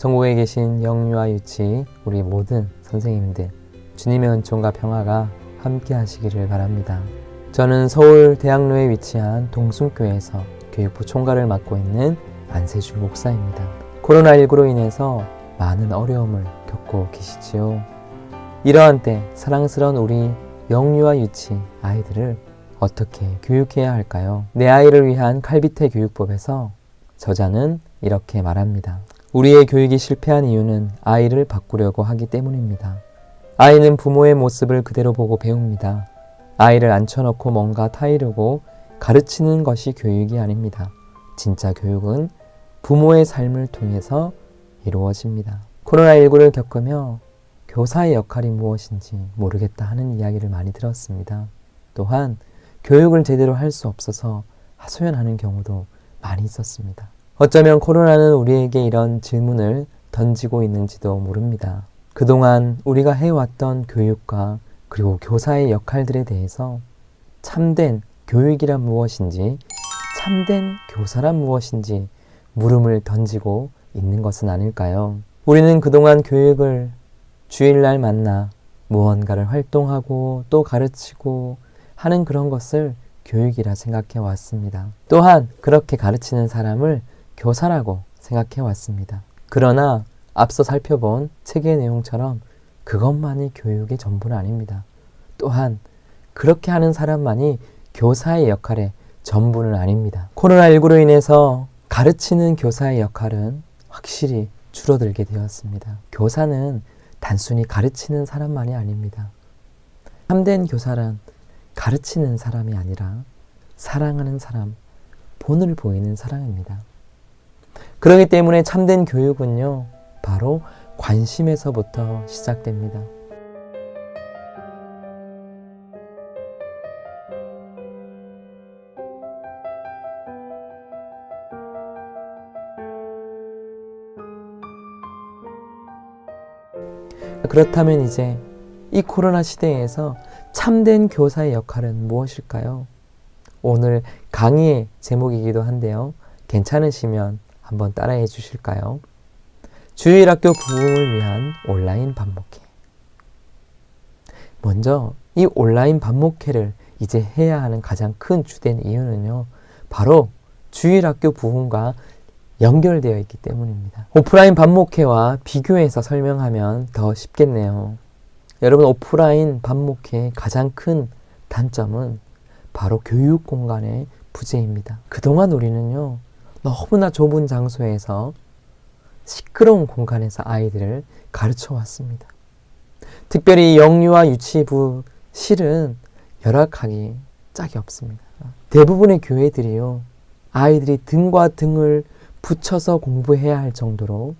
전국에 계신 영유아 유치 우리 모든 선생님들, 주님의 은총과 평화가 함께 하시기를 바랍니다. 저는 서울 대학로에 위치한 동순교회에서 교육부 총괄을 맡고 있는 안세주 목사입니다. 코로나19로 인해서 많은 어려움을 겪고 계시지요. 이러한 때 사랑스러운 우리 영유아 유치 아이들을 어떻게 교육해야 할까요? 내 아이를 위한 칼비태 교육법에서 저자는 이렇게 말합니다. 우리의 교육이 실패한 이유는 아이를 바꾸려고 하기 때문입니다. 아이는 부모의 모습을 그대로 보고 배웁니다. 아이를 앉혀놓고 뭔가 타이르고 가르치는 것이 교육이 아닙니다. 진짜 교육은 부모의 삶을 통해서 이루어집니다. 코로나19를 겪으며 교사의 역할이 무엇인지 모르겠다 하는 이야기를 많이 들었습니다. 또한 교육을 제대로 할 수 없어서 하소연하는 경우도 많이 있었습니다. 어쩌면 코로나는 우리에게 이런 질문을 던지고 있는지도 모릅니다. 그동안 우리가 해왔던 교육과 그리고 교사의 역할들에 대해서 참된 교육이란 무엇인지, 참된 교사란 무엇인지 물음을 던지고 있는 것은 아닐까요? 우리는 그동안 교육을 주일날 만나 무언가를 활동하고 또 가르치고 하는 그런 것을 교육이라 생각해 왔습니다. 또한 그렇게 가르치는 사람을 교사라고 생각해 왔습니다. 그러나 앞서 살펴본 책의 내용처럼 그것만이 교육의 전부는 아닙니다. 또한 그렇게 하는 사람만이 교사의 역할의 전부는 아닙니다. 코로나19로 인해서 가르치는 교사의 역할은 확실히 줄어들게 되었습니다. 교사는 단순히 가르치는 사람만이 아닙니다. 참된 교사란 가르치는 사람이 아니라 사랑하는 사람, 본을 보이는 사람입니다. 그렇기 때문에 참된 교육은요, 바로 관심에서부터 시작됩니다. 그렇다면 이제 이 코로나 시대에서 참된 교사의 역할은 무엇일까요? 오늘 강의의 제목이기도 한데요. 괜찮으시면 한번 따라해 주실까요? 주일학교 부흥을 위한 온라인 반목회. 먼저 이 온라인 반목회를 이제 해야 하는 가장 큰 주된 이유는요, 바로 주일학교 부흥과 연결되어 있기 때문입니다. 오프라인 반목회와 비교해서 설명하면 더 쉽겠네요. 여러분, 오프라인 반목회의 가장 큰 단점은 바로 교육 공간의 부재입니다. 그동안 우리는요, 너무나 좁은 장소에서 시끄러운 공간에서 아이들을 가르쳐 왔습니다. 특별히 영유아 유치부 실은 열악하기 짝이 없습니다. 대부분의 교회들이요, 아이들이 등과 등을 붙여서 공부해야 할 정도로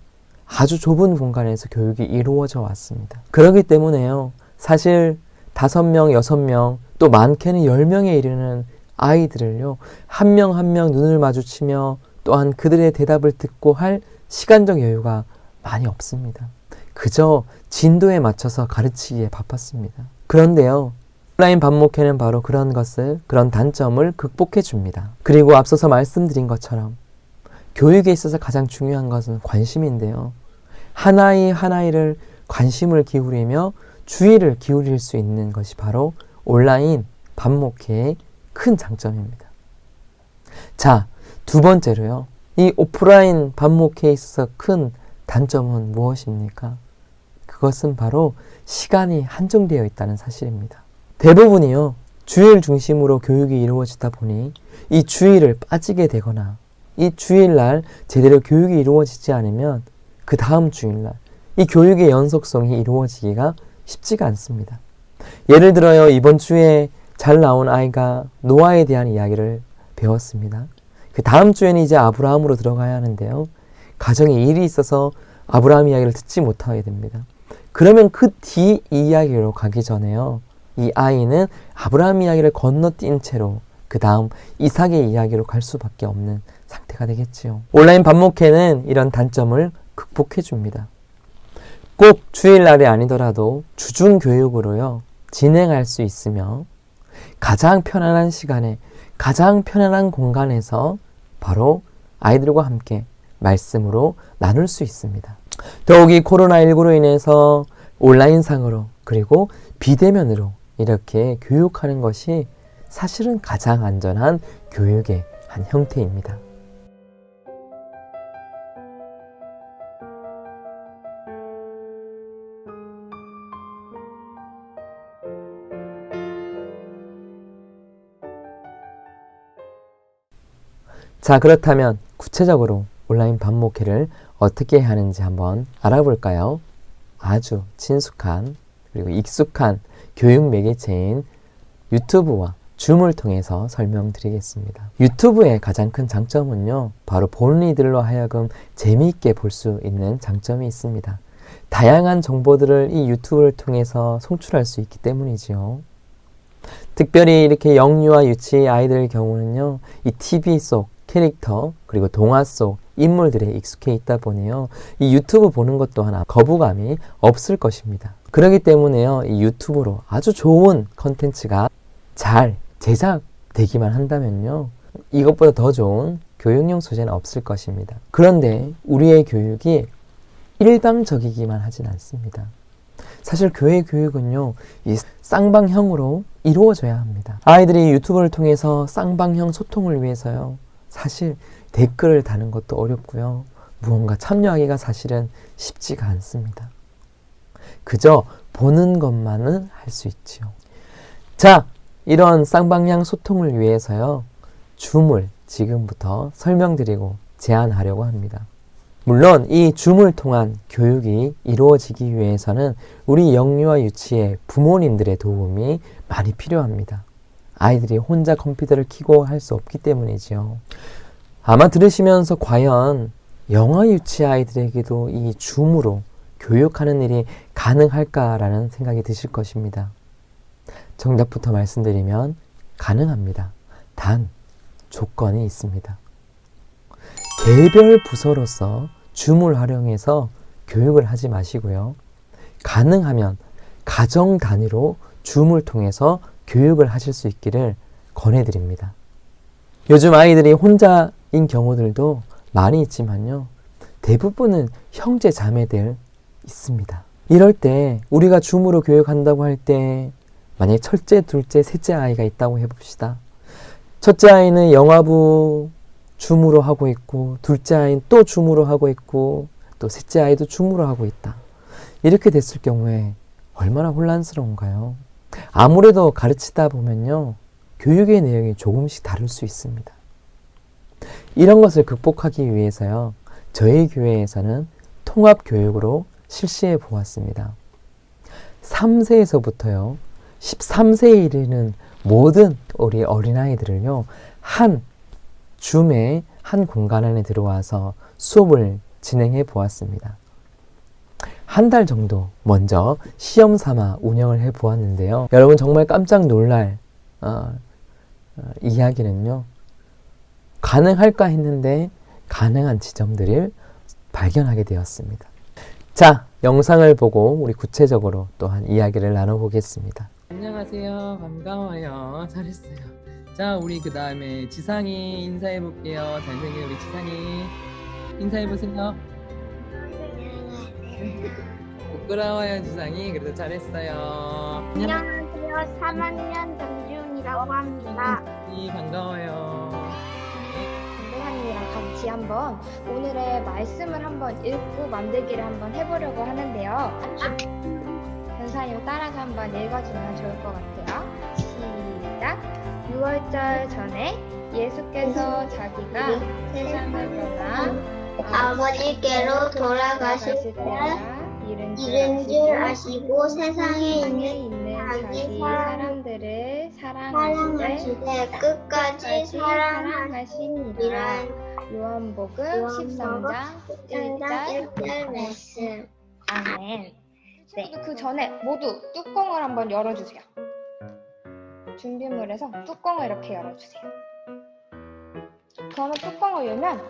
아주 좁은 공간에서 교육이 이루어져 왔습니다. 그렇기 때문에요, 사실 5명, 6명, 또 많게는 10명에 이르는 아이들을요, 한 명 한 명 눈을 마주치며 또한 그들의 대답을 듣고 할 시간적 여유가 많이 없습니다. 그저 진도에 맞춰서 가르치기에 바빴습니다. 그런데요, 온라인 반목회는 바로 그런 것을, 그런 단점을 극복해 줍니다. 그리고 앞서서 말씀드린 것처럼 교육에 있어서 가장 중요한 것은 관심인데요, 하나이 하나이를 관심을 기울이며 주의를 기울일 수 있는 것이 바로 온라인 반목회의 큰 장점입니다. 자, 두 번째로요, 이 오프라인 반목회에 있어서 큰 단점은 무엇입니까? 그것은 바로 시간이 한정되어 있다는 사실입니다. 대부분이요, 주일 중심으로 교육이 이루어지다 보니 이 주일을 빠지게 되거나 이 주일날 제대로 교육이 이루어지지 않으면 그 다음 주일날 이 교육의 연속성이 이루어지기가 쉽지가 않습니다. 예를 들어요, 이번 주에 잘 나온 아이가 노아에 대한 이야기를 배웠습니다. 그 다음 주에는 이제 아브라함으로 들어가야 하는데요, 가정에 일이 있어서 아브라함 이야기를 듣지 못하게 됩니다. 그러면 그 뒤 이야기로 가기 전에요, 이 아이는 아브라함 이야기를 건너뛴 채로 그 다음 이삭의 이야기로 갈 수밖에 없는 상태가 되겠지요. 온라인 반목회는 이런 단점을 극복해 줍니다. 꼭 주일날이 아니더라도 주중 교육으로요, 진행할 수 있으며 가장 편안한 시간에 가장 편안한 공간에서 바로 아이들과 함께 말씀으로 나눌 수 있습니다. 더욱이 코로나19로 인해서 온라인상으로 그리고 비대면으로 이렇게 교육하는 것이 사실은 가장 안전한 교육의 한 형태입니다. 자, 그렇다면 구체적으로 온라인 반목회를 어떻게 하는지 한번 알아볼까요? 아주 친숙한 그리고 익숙한 교육 매개체인 유튜브와 줌을 통해서 설명드리겠습니다. 유튜브의 가장 큰 장점은요, 바로 보는 이들로 하여금 재미있게 볼 수 있는 장점이 있습니다. 다양한 정보들을 이 유튜브를 통해서 송출할 수 있기 때문이지요. 특별히 이렇게 영유아 유치 아이들의 경우는요, 이 TV 속 캐릭터 그리고 동화 속 인물들에 익숙해 있다 보니요, 이 유튜브 보는 것 또한 거부감이 없을 것입니다. 그렇기 때문에요, 이 유튜브로 아주 좋은 컨텐츠가 잘 제작되기만 한다면요, 이것보다 더 좋은 교육용 소재는 없을 것입니다. 그런데 우리의 교육이 일방적이기만 하진 않습니다. 사실 교회 교육은요, 이 쌍방형으로 이루어져야 합니다. 아이들이 유튜브를 통해서 쌍방형 소통을 위해서요, 사실 댓글을 다는 것도 어렵고요, 무언가 참여하기가 사실은 쉽지가 않습니다. 그저 보는 것만은 할 수 있지요. 자, 이런 쌍방향 소통을 위해서요, 줌을 지금부터 설명드리고 제안하려고 합니다. 물론 이 줌을 통한 교육이 이루어지기 위해서는 우리 영유아 유치의 부모님들의 도움이 많이 필요합니다. 아이들이 혼자 컴퓨터를 켜고 할 수 없기 때문이지요. 아마 들으시면서 과연 영아 유치 아이들에게도 이 줌으로 교육하는 일이 가능할까라는 생각이 드실 것입니다. 정답부터 말씀드리면 가능합니다. 단 조건이 있습니다. 개별 부서로서 줌을 활용해서 교육을 하지 마시고요, 가능하면 가정 단위로 줌을 통해서 교육을 하실 수 있기를 권해드립니다. 요즘 아이들이 혼자인 경우들도 많이 있지만요, 대부분은 형제 자매들 있습니다. 이럴 때 우리가 줌으로 교육한다고 할 때 만약에 첫째, 둘째, 셋째 아이가 있다고 해봅시다. 첫째 아이는 영화부 줌으로 하고 있고, 둘째 아이는 또 줌으로 하고 있고, 또 셋째 아이도 줌으로 하고 있다. 이렇게 됐을 경우에 얼마나 혼란스러운가요? 아무래도 가르치다 보면요, 교육의 내용이 조금씩 다를 수 있습니다. 이런 것을 극복하기 위해서요, 저희 교회에서는 통합교육으로 실시해 보았습니다. 3세에서부터요, 13세에 이르는 모든 우리 어린아이들을요, 한 줌의 한 공간 안에 들어와서 수업을 진행해 보았습니다. 한 달 정도 먼저 시험 삼아 운영을 해 보았는데요. 여러분 정말 깜짝 놀랄 이야기는요, 가능할까 했는데 가능한 지점들을 발견하게 되었습니다. 자, 영상을 보고 우리 구체적으로 또한 이야기를 나눠보겠습니다. 안녕하세요. 반가워요. 잘했어요. 자, 우리 그 다음에 지상이 인사해 볼게요. 잘생긴 우리 지상이 인사해 보세요. 부끄러워요, 지상이. 그래도 잘했어요. 안녕하세요. 3학년 정지훈이라고 합니다. 반가워요. 선생님이랑 같이 한번 오늘의 말씀을 한번 읽고 만들기를 한번 해보려고 하는데요. 전사님 따라서 한번 읽어주면 좋을 것 같아요. 시작! 6월절 전에 예수께서 자기가 세상을 떠나 아버지께로 돌아가실 때 이른 줄 아시고 세상에 있는 자기 사람들을 사랑하시되 끝까지 사랑하시니라. 요한복음 13장 1절 말씀. 아멘. 네. 그 전에 모두 뚜껑을 한번 열어주세요. 준비물에서 뚜껑을 이렇게 열어주세요. 저는 뚜껑을 열면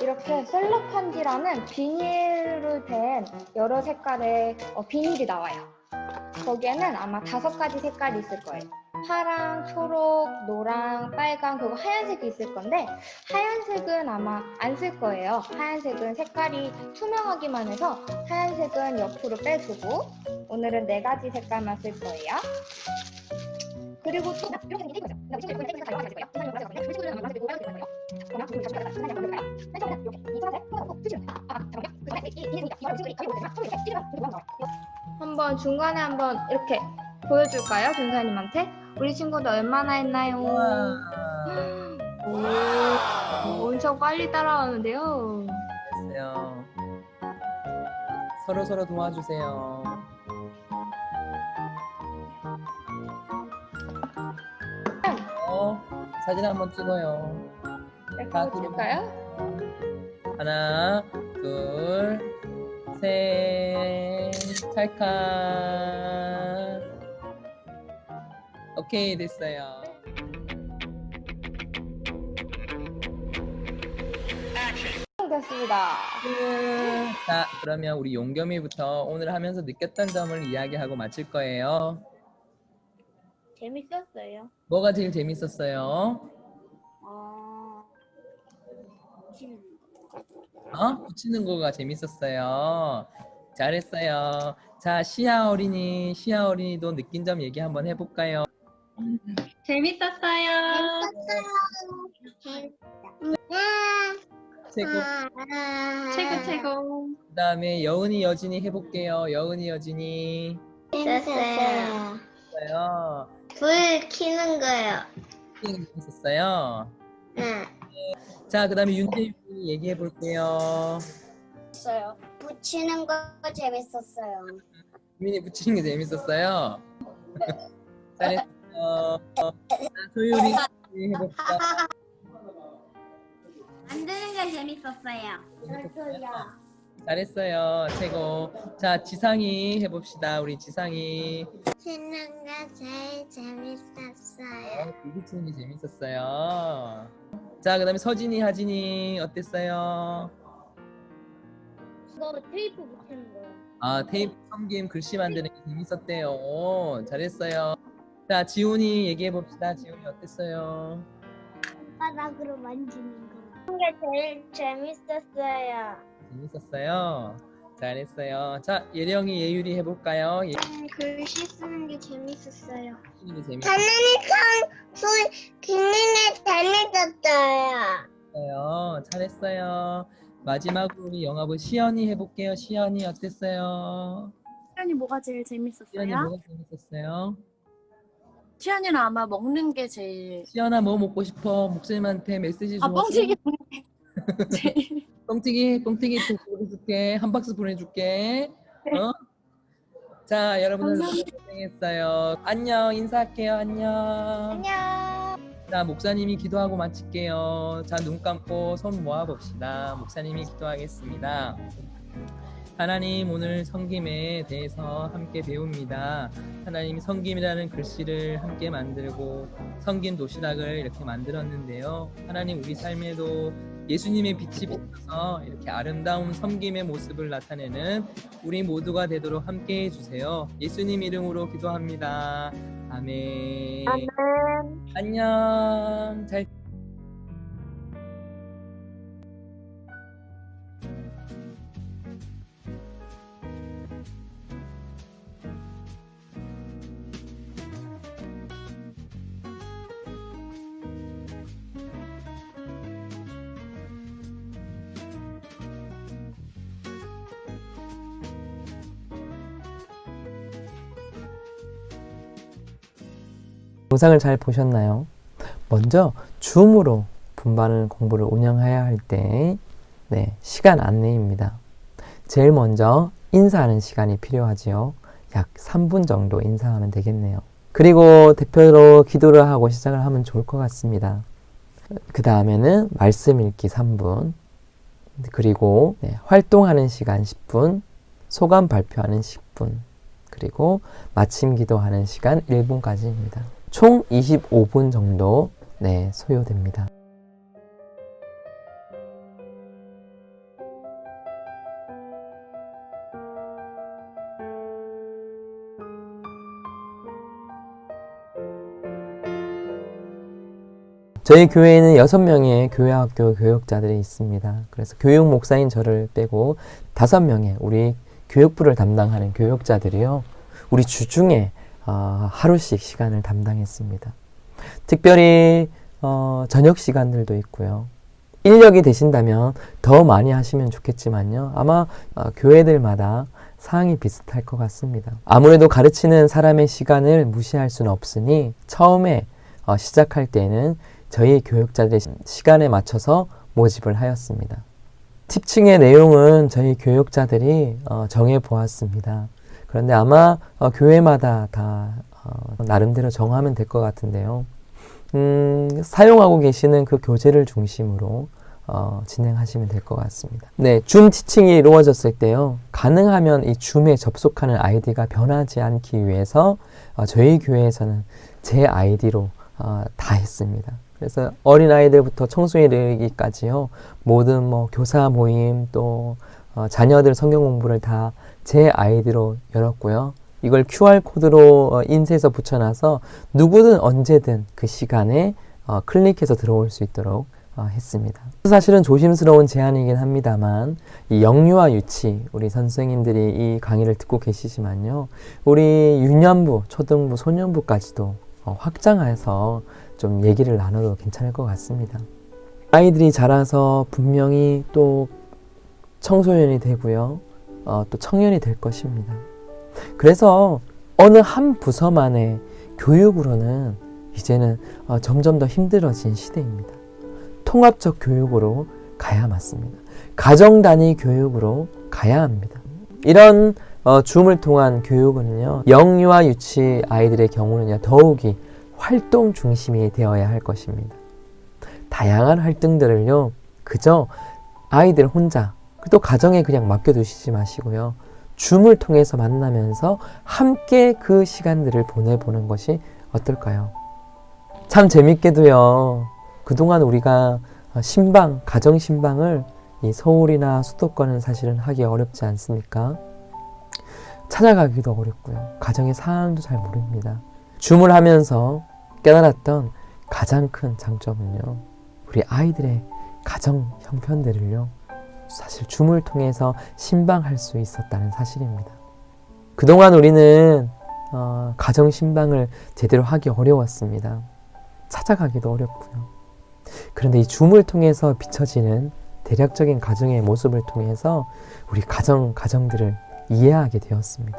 이렇게 셀로판지라는 비닐로 된 여러 색깔의 비닐이 나와요. 거기에는 아마 5가지 색깔이 있을 거예요. 파랑, 초록, 노랑, 빨강, 그리고 하얀색이 있을 건데 하얀색은 아마 안 쓸 거예요. 하얀색은 색깔이 투명하기만 해서 하얀색은 옆으로 빼주고 오늘은 4가지 색깔만 쓸 거예요. 그리고 또 이렇게 생긴 거죠. 이 친구 이거 다 영어가 가질 거예요. 이 친구는 아마 노란색이고 빨간색이 있을 거예요. 그러면 이거 다시 가져가서 하나 만들까요? 맨 처음에 이렇게 이 파란색 꼭 쓰시면 돼요. 잠깐만요. 그다음에 이거 친구들이 가지고 있으면 처음에 이렇게 찌르면 이렇게 나와요. 한번 중간에 한번 이렇게 보여줄까요, 준사님한테? 우리 친구들 얼마나 했나요? 오, 엄청 빨리 따라가는데요. 됐어요. 서로 도와주세요. 사진 한번 찍어요. 이렇게 보여줄까요? 하나, 둘, 셋, 찰칵. 오케이, 됐어요. 됐습니다. 자, 그러면 우리 용겸이부터 오늘 하면서 느꼈던 점을 이야기하고 마칠 거예요. 재밌었어요. 뭐가 제일 재밌었어요? 붙이는 거가 재밌었어요. 잘했어요. 자, 시아 어린이도 느낀 점 얘기 한번 해볼까요? 재밌었어요. 최고. 최고. 그 다음에 여은이, 여진이 해볼게요. 여은이, 여진이. 재밌었어요. 있어요. 불 켜는 거요. 재밌었어요. 네. 자, 그 다음에 윤재윤이 얘기해 볼게요. 붙이는 거 재밌었어요. 유민이 붙이는 게 재밌었어요. 잘했어요. 자, 소율이 해볼까? 만드는 게 재밌었어요. 잘했어요. 최고. 자, 지상이 해봅시다. 우리 지상이. 붙이는 게 제일 재밌었어요. 불 붙이는 게 재밌었어요. 자, 그 다음에 서진이, 하진이 어땠어요? 너 테이프 붙이는 거요. 아, 테이프 섬김 글씨 만드는 게 재밌었대요. 오, 잘했어요. 자, 지훈이 얘기해 봅시다. 지훈이 어땠어요? 바닥으로 만지는 거. 게 제일 재밌었어요. 재밌었어요. 잘했어요. 자, 예령이, 예율이 해볼까요? 글씨 쓰는 게 재밌었어요. 예율이 재밌었어요. 소리 듣는 게 재밌었어요. 잘했어요. 마지막으로 우리 영화부 시연이 해볼게요. 시연이 어땠어요? 시연이 뭐가 제일 시연이 재밌었어요? 뭐가 재밌었어요? 시연이는 아마 먹는 게 제일 시연아, 뭐 먹고 싶어? 목사님한테 메시지 줘. 뻥튀기 먹는 게 제일 뻥튀기 보내줄게. 한 박스 보내줄게. 어? 자, 여러분들 너무 고생했어요. 안녕, 인사할게요. 안녕. 안녕. 자, 목사님이 기도하고 마칠게요. 자, 눈 감고 손 모아 봅시다. 목사님이 기도하겠습니다. 하나님, 오늘 섬김에 대해서 함께 배웁니다. 하나님이 섬김이라는 글씨를 함께 만들고 섬김 도시락을 이렇게 만들었는데요. 하나님, 우리 삶에도 예수님의 빛이 비춰서 이렇게 아름다운 섬김의 모습을 나타내는 우리 모두가 되도록 함께 해주세요. 예수님 이름으로 기도합니다. 아멘. 안녕. 잘 영상을 잘 보셨나요? 먼저 줌으로 분반 공부를 운영해야 할 때 시간 안내입니다. 제일 먼저 인사하는 시간이 필요하지요. 약 3분 정도 인사하면 되겠네요. 그리고 대표로 기도를 하고 시작을 하면 좋을 것 같습니다. 그 다음에는 말씀 읽기 3분, 그리고 활동하는 시간 10분, 소감 발표하는 10분, 그리고 마침 기도하는 시간 1분까지입니다. 총 25분 정도 소요됩니다. 저희 교회에는 6명의 교회학교 교육자들이 있습니다. 그래서 교육 목사인 저를 빼고 5명의 우리 교육부를 담당하는 교육자들이요. 우리 주중에 하루씩 시간을 담당했습니다. 특별히 저녁 시간들도 있고요. 인력이 되신다면 더 많이 하시면 좋겠지만요. 아마 교회들마다 사항이 비슷할 것 같습니다. 아무래도 가르치는 사람의 시간을 무시할 수는 없으니 처음에 시작할 때는 저희 교육자들의 시간에 맞춰서 모집을 하였습니다. 티칭의 내용은 저희 교육자들이 정해 보았습니다. 그런데 아마 교회마다 다 나름대로 정하면 될 것 같은데요. 사용하고 계시는 그 교재를 중심으로 진행하시면 될 것 같습니다. 네, 줌 티칭이 이루어졌을 때요. 가능하면 이 줌에 접속하는 아이디가 변하지 않기 위해서 저희 교회에서는 제 아이디로 다 했습니다. 그래서 어린아이들부터 청소년에 이르기까지요. 모든 교사 모임 또 자녀들 성경 공부를 다 제 아이디로 열었고요. 이걸 QR코드로 인쇄해서 붙여놔서 누구든 언제든 그 시간에 클릭해서 들어올 수 있도록 했습니다. 사실은 조심스러운 제안이긴 합니다만 이 영유아 유치 우리 선생님들이 이 강의를 듣고 계시지만요. 우리 유년부, 초등부, 소년부까지도 확장해서 좀 얘기를 나눠도 괜찮을 것 같습니다. 아이들이 자라서 분명히 또 청소년이 되고요. 또 청년이 될 것입니다. 그래서 어느 한 부서만의 교육으로는 이제는 점점 더 힘들어진 시대입니다. 통합적 교육으로 가야 맞습니다. 가정 단위 교육으로 가야 합니다. 이런 줌을 통한 교육은요, 영유아 유치 아이들의 경우는요, 더욱이 활동 중심이 되어야 할 것입니다. 다양한 활동들을요, 그저 아이들 혼자 또 가정에 그냥 맡겨두시지 마시고요. 줌을 통해서 만나면서 함께 그 시간들을 보내보는 것이 어떨까요? 참 재밌게도요. 그동안 우리가 신방, 가정 신방을 이 서울이나 수도권은 사실은 하기 어렵지 않습니까? 찾아가기도 어렵고요. 가정의 상황도 잘 모릅니다. 줌을 하면서 깨달았던 가장 큰 장점은요. 우리 아이들의 가정 형편들을요. 사실 줌을 통해서 신방할 수 있었다는 사실입니다. 그동안 우리는 가정 신방을 제대로 하기 어려웠습니다. 찾아가기도 어렵고요. 그런데 이 줌을 통해서 비춰지는 대략적인 가정의 모습을 통해서 우리 가정들을 이해하게 되었습니다.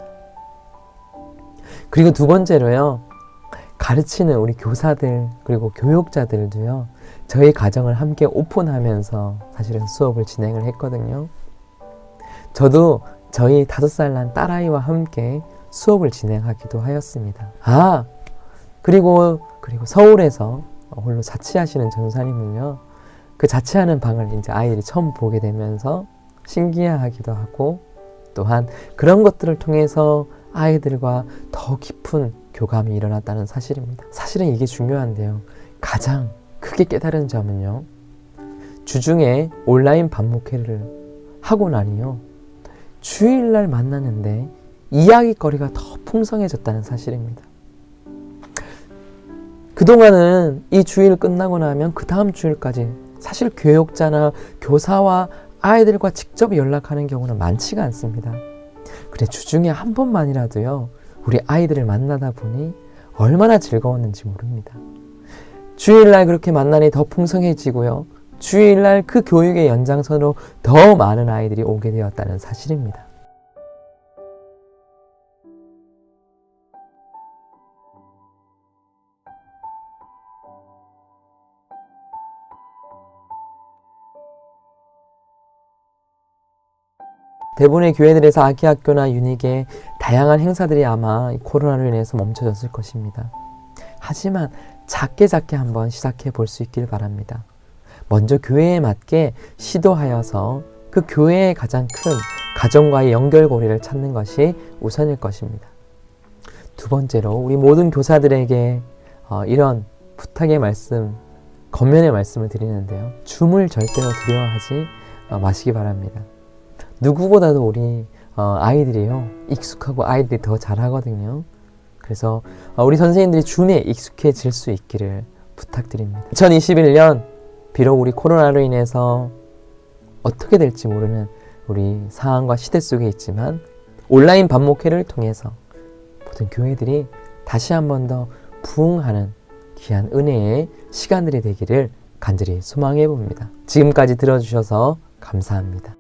그리고 두 번째로요. 가르치는 우리 교사들 그리고 교육자들도요. 저희 가정을 함께 오픈하면서 사실은 수업을 진행을 했거든요. 저도 저희 5살 난 딸아이와 함께 수업을 진행하기도 하였습니다. 그리고 서울에서 홀로 자취하시는 전사님은요. 그 자취하는 방을 이제 아이들이 처음 보게 되면서 신기해하기도 하고 또한 그런 것들을 통해서 아이들과 더 깊은 교감이 일어났다는 사실입니다. 사실은 이게 중요한데요. 가장 크게 깨달은 점은요. 주중에 온라인 반목회를 하고 나니요. 주일날 만나는데 이야기거리가 더 풍성해졌다는 사실입니다. 그동안은 이 주일 끝나고 나면 그 다음 주일까지 사실 교육자나 교사와 아이들과 직접 연락하는 경우는 많지가 않습니다. 그래 주중에 한 번만이라도요. 우리 아이들을 만나다 보니 얼마나 즐거웠는지 모릅니다. 주일날 그렇게 만나니 더 풍성해지고요. 주일날 그 교육의 연장선으로 더 많은 아이들이 오게 되었다는 사실입니다. 대부분의 교회들에서 아기학교나 유닉의 다양한 행사들이 아마 코로나로 인해서 멈춰졌을 것입니다. 하지만 작게 한번 시작해 볼 수 있길 바랍니다. 먼저 교회에 맞게 시도하여서 그 교회의 가장 큰 가정과의 연결고리를 찾는 것이 우선일 것입니다. 두 번째로 우리 모든 교사들에게 이런 부탁의 말씀, 권면의 말씀을 드리는데요. 줌을 절대로 두려워하지 마시기 바랍니다. 누구보다도 우리 아이들이요. 익숙하고 아이들이 더 잘하거든요. 그래서 우리 선생님들이 줌에 익숙해질 수 있기를 부탁드립니다. 2021년 비록 우리 코로나로 인해서 어떻게 될지 모르는 우리 상황과 시대 속에 있지만 온라인 반목회를 통해서 모든 교회들이 다시 한 번 더 부흥하는 귀한 은혜의 시간들이 되기를 간절히 소망해 봅니다. 지금까지 들어주셔서 감사합니다.